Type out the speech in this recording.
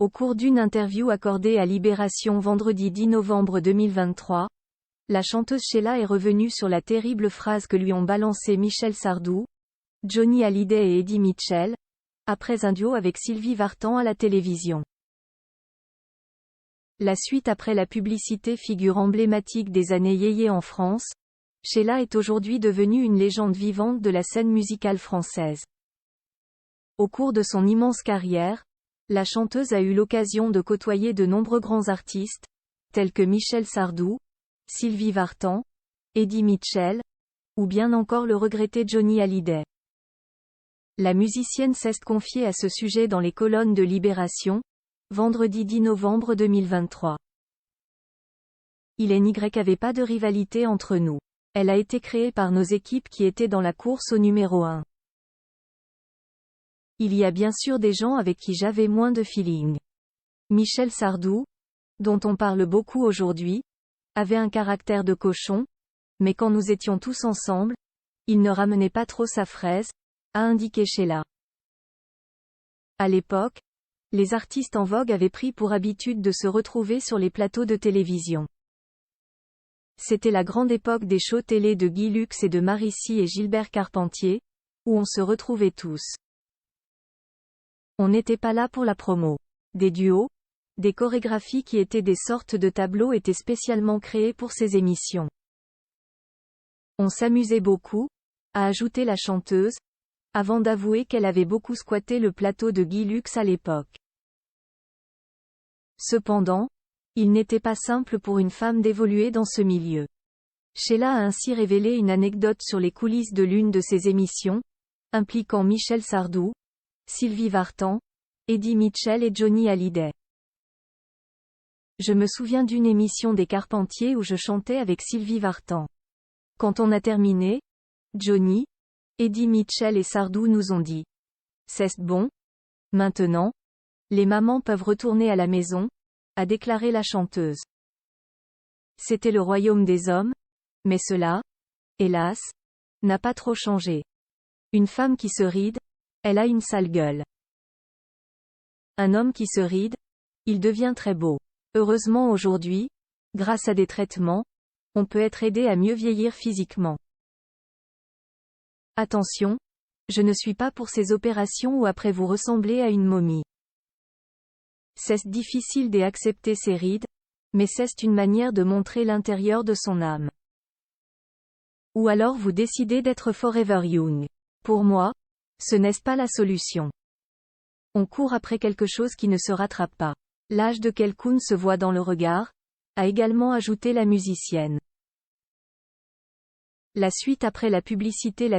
Au cours d'une interview accordée à Libération vendredi 10 novembre 2023, la chanteuse Sheila est revenue sur la terrible phrase que lui ont balancée Michel Sardou, Johnny Hallyday et Eddie Mitchell, après un duo avec Sylvie Vartan à la télévision. La suite après la publicité figure emblématique des années yéyé en France, Sheila est aujourd'hui devenue une légende vivante de la scène musicale française. Au cours de son immense carrière, la chanteuse a eu l'occasion de côtoyer de nombreux grands artistes, tels que Michel Sardou, Sylvie Vartan, Eddie Mitchell, ou bien encore le regretté Johnny Hallyday. La musicienne s'est confiée à ce sujet dans les colonnes de Libération, vendredi 10 novembre 2023. Il n'y avait pas de rivalité entre nous. Elle a été créée par nos équipes qui étaient dans la course au numéro 1. Il y a bien sûr des gens avec qui j'avais moins de feeling. Michel Sardou, dont on parle beaucoup aujourd'hui, avait un caractère de cochon, mais quand nous étions tous ensemble, il ne ramenait pas trop sa fraise, a indiqué Sheila. À l'époque, les artistes en vogue avaient pris pour habitude de se retrouver sur les plateaux de télévision. C'était la grande époque des shows télé de Guy Lux et de Marici et Gilbert Carpentier, où on se retrouvait tous. On n'était pas là pour la promo. Des duos, des chorégraphies qui étaient des sortes de tableaux étaient spécialement créés pour ces émissions. On s'amusait beaucoup, a ajouté la chanteuse, avant d'avouer qu'elle avait beaucoup squatté le plateau de Guy Lux à l'époque. Cependant, il n'était pas simple pour une femme d'évoluer dans ce milieu. Sheila a ainsi révélé une anecdote sur les coulisses de l'une de ses émissions, impliquant Michel Sardou, Sylvie Vartan, Eddie Mitchell et Johnny Hallyday. Je me souviens d'une émission des Carpentiers où je chantais avec Sylvie Vartan. Quand on a terminé, Johnny, Eddie Mitchell et Sardou nous ont dit: c'est bon, maintenant, les mamans peuvent retourner à la maison, a déclaré la chanteuse. C'était le royaume des hommes, mais cela, hélas, n'a pas trop changé. Une femme qui se ride, elle a une sale gueule. Un homme qui se ride, il devient très beau. Heureusement aujourd'hui, grâce à des traitements, on peut être aidé à mieux vieillir physiquement. Attention, je ne suis pas pour ces opérations où après vous ressemblez à une momie. C'est difficile d'accepter ces rides, mais c'est une manière de montrer l'intérieur de son âme. Ou alors vous décidez d'être forever young. Pour moi, ce n'est pas la solution. On court après quelque chose qui ne se rattrape pas. L'âge de quelqu'un se voit dans le regard, a également ajouté la musicienne. La suite après la publicité.